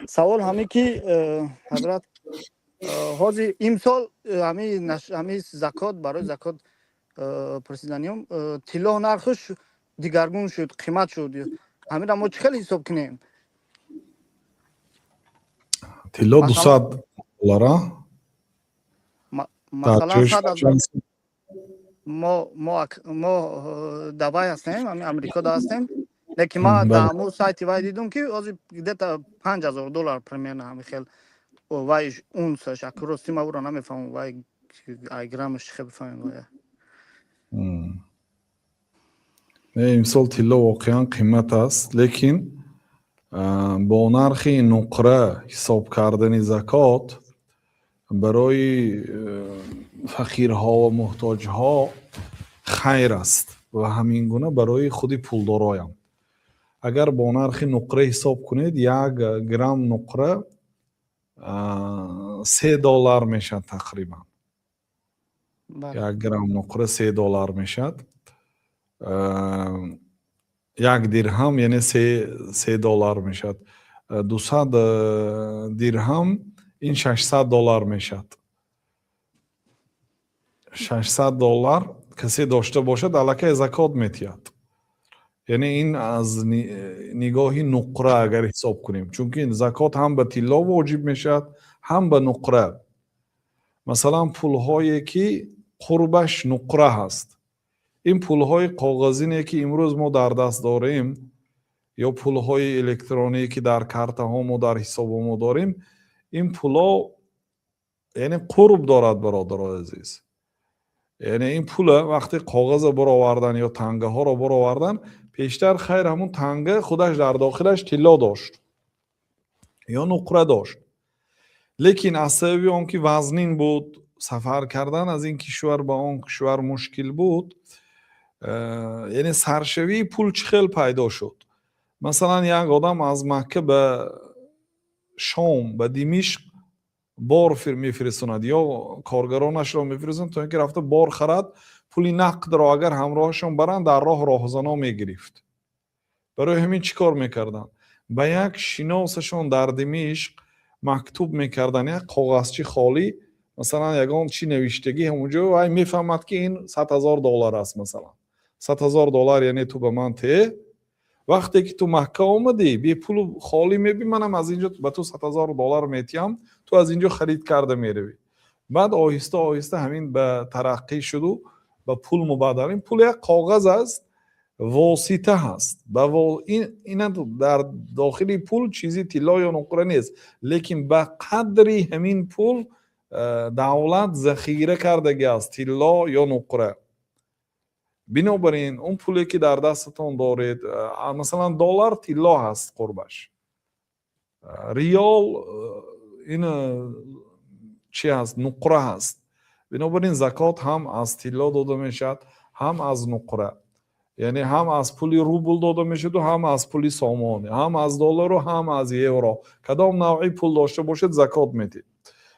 سوال همین که حضرت حاضر امسال همین زکات برای زکات پرسیدنیم طلا نرخش دیگرگون شد قیمت شد همین را ما چقدر حساب کنیم طلا $200 مثلا 100,000 ما دبی هستیم همین امریکا دا هستیم لیکن ما در همون سایتی وای دیدم که از دیتا $5,000 پرمیانه همین خیلی وای اون شکر راستی ما برو نمیفهمم وای گرامش خیلی بفهمم وای امسال طلا واقعا قیمت است لیکن با نرخ نقره حساب کردن زکات برای فقیرها و محتاجها خیر است و همین گونه برای خود پولدارایان اگر با نرخ نقره حساب کنید یک گرم نقره $3 میشد تقریبا یک گرم نقره $3 میشد یک درهم یعنی $3 میشد 200 درهم این $600 میشد $600 کسی داشته باشد الکی زکات میتید یعنی این از نگاهی نقره اگر حساب کنیم چون که زکات هم به طلا واجب میشد هم به نقره مثلا پولهایی که قربش نقره هست این پولهای کاغذی که امروز ما در دست داریم یا پولهای الکترونیکی که در کارت ها ما در حساب ما داریم این پولا یعنی قرب دارد برادر عزیز یعنی این پول وقتی کاغذ برآوردن یا تنگه ها رو برآوردن پیشتر خیر همون تنگه خودش در داخلش طلا داشت یا نقره داشت لیکن از سبب اون که وزنین بود سفر کردن از این کشور به اون کشور مشکل بود یعنی سرشوی پول چخیل پیدا شد مثلا یک آدم از مکه به شام به دمشق بار میفرستند یا کارگرانش را میفرستند تا اینکه رفته بار خرد پولی نقد را اگر همراهشون برند در راه راهزنا میگرفت برای همین چیکار میکردن به یک شناسشون در دمشق مکتوب میکردن یک کاغذچی خالی مثلا یگان چی نوشتگی همونجا و میفهمد که این $100,000 است مثلا $100,000 یعنی تو به من ته وقتی که تو مکه آمدی بی پول خالی میبی منم از اینجا به تو $100,000 میتیم تو از اینجا خرید کرده میروی بعد آهسته آهسته همین به ترقی شد و به پول مبادله این پول یک کاغذ است واسطه هست این در داخل پول چیزی طلا یا نقره نیست لیکن به قدری همین پول دولت ذخیره کردگی است طلا یا نقره بنابراین اون پولی که در دستتون دارید مثلا دلار طلا هست قربش ریال این چی هست نقره هست بنابراین زکات هم از طلا داده میشد هم از نقره یعنی هم از پولی روبل داده میشد و هم از پولی سامانه هم از دلار و هم از یورو کدام نوعی پول داشته باشد زکات میدید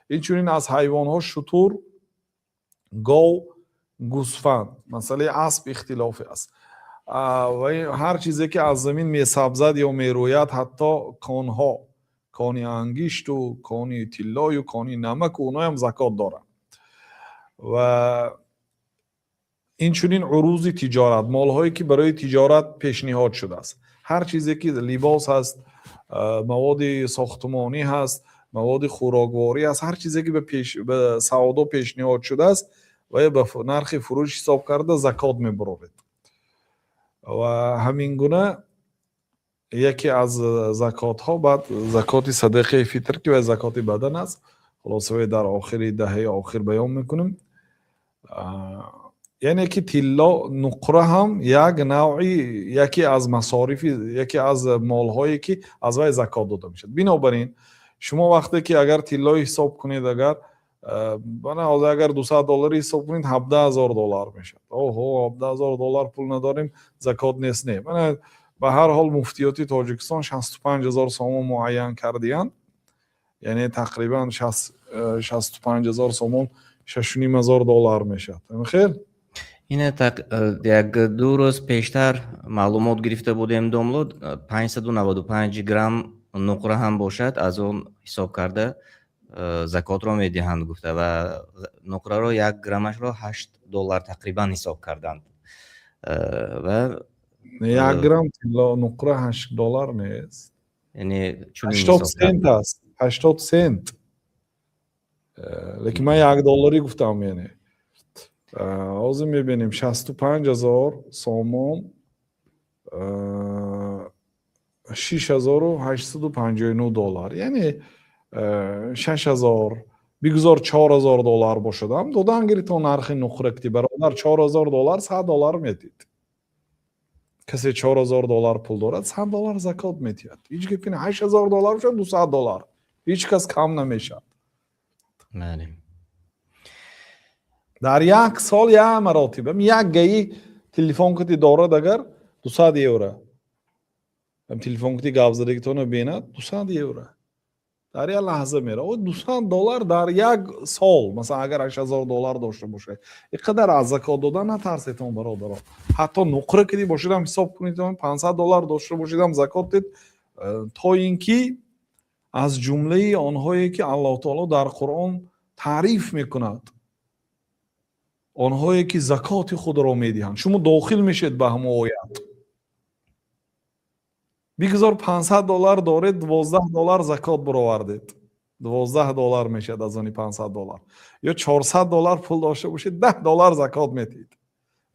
اینچنین از حیوان ها شتر گاو گوسفند مسئله اسب اختلافی است و هر چیزی که از زمین میسبزد یا میروید حتی کانها کانی انگشت و کانی طلا و کانی نمک و اونها هم زکات دارند و اینچنین عروض تجارت مالهایی که برای تجارت پیشنهاد شده است هر چیزی که لباس هست مواد ساختمانی هست مواد خوراکواری است هر چیزی که به سودا پیشنهاد شده است و به نرخ فروش حساب کرده زکات میبرید و همین گونه یکی از زکات ها بعد زکات صدقه فطر که و زکات بدن است خلاصه در آخر دهه آخر بیان میکنیم یعنی که طلا نقره هم یک نوعی یکی از مصارف یکی از مال هایی که از وی زکات داده میشد بنابراین شما وقتی که اگر طلا حساب کنید اگر اگر $200 حساب کنید $17,000 میشد $17,000 پول نداریم زکات نیست نه من به هر حال مفتیات تاجیکستان 65,000 سوم معین کردیان یعنی تقریبا 65,000 سوم $6,500 میشد خیر اینه یک دو روز پیشتر معلومات گرفته بودیم دوملود 595 گرم نقره هم باشد از اون حساب کرده زکات را میدهند گفته و نقره را 1 گرمش را $8 تقریبا حساب کردند و 1 گرم طلا نقره $8 نیست، یعنی چنین 80 حساب کرد. سنت است، 80 سنت. لیکن من $1 گفتم. یعنی آزم میبینیم 65,000 سوم 6,859 دلار، یعنی 6,000 بگذار $4,000 باشدم دادن گیری تا نرخ نقره کتی برادر $4,000 $100 میدید. کسی $4,000 پول دارد $100 زکات میتید. هیچ که پین $8,000 شد $200 هیچ کس کم نمیشد. بله. در یک سال یک مراتب یک گیی تلفن کتی دارد اگر €200 هم تلفن کتی گفزدگی تو نبیند €200 در یک لحظه میره و $200 در یک سال. مثلا اگر $8,000 داشته باشه اینقدر از زکات دادن نترسیتون برادر. حتی نقره کدی باشیدم حساب کنید $500 داشته باشیدم زکات دید تا اینکه از جمله آنهایی که الله تعالی در قرآن تعریف میکند، آنهایی که زکات خود را میدهند، شما داخل میشید به همه آیت. بگذار $500 دارید $12 زکات برآوردید، $12 میشد از آن $500. یا $400 پول داشته باشید $10 زکات میدید.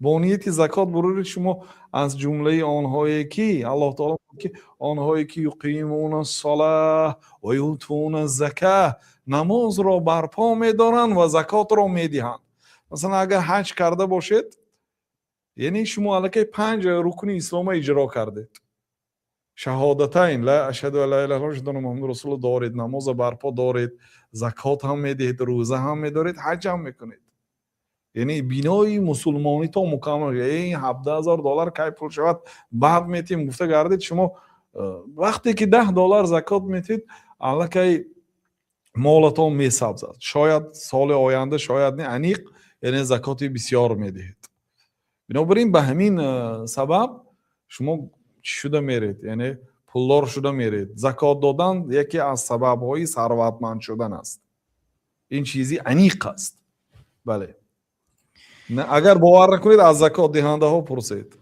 با نیت زکات برورید شما از جمله آنهایی که الله تعالی که آنهایی که یقیمون الصلاة و یؤتون الزکاه نماز را برپا میدارند و زکات را میدهند. مثلا اگر حج کرده باشید یعنی شما الکی 5 رکن اسلام اجرا کردید. شهادتین لا اشهد ان لا اله الا الله و اشهد ان محمد رسول الله دارید، نماز برپا دارید، زکات هم میدهید، روزه هم میدارید، حج هم میکنید. یعنی بینای مسلمانی تو مکمل. این $17,000 کی پول شود بعد میتیم گفته گردید. شما وقتی که $10 زکات میتید الکی مالتون میسبزد. شاید سال آینده شاید نه انیق یعنی زکاتی بسیار میدهید. بنابراین به همین سبب شما شده میرید، یعنی پولدار شده میرید. زکات دادن یکی از سبب‌های ثروتمند شدن است. این چیزی انیق است. بله. نه اگر باور نکنید از زکات دهنده ها پرسید.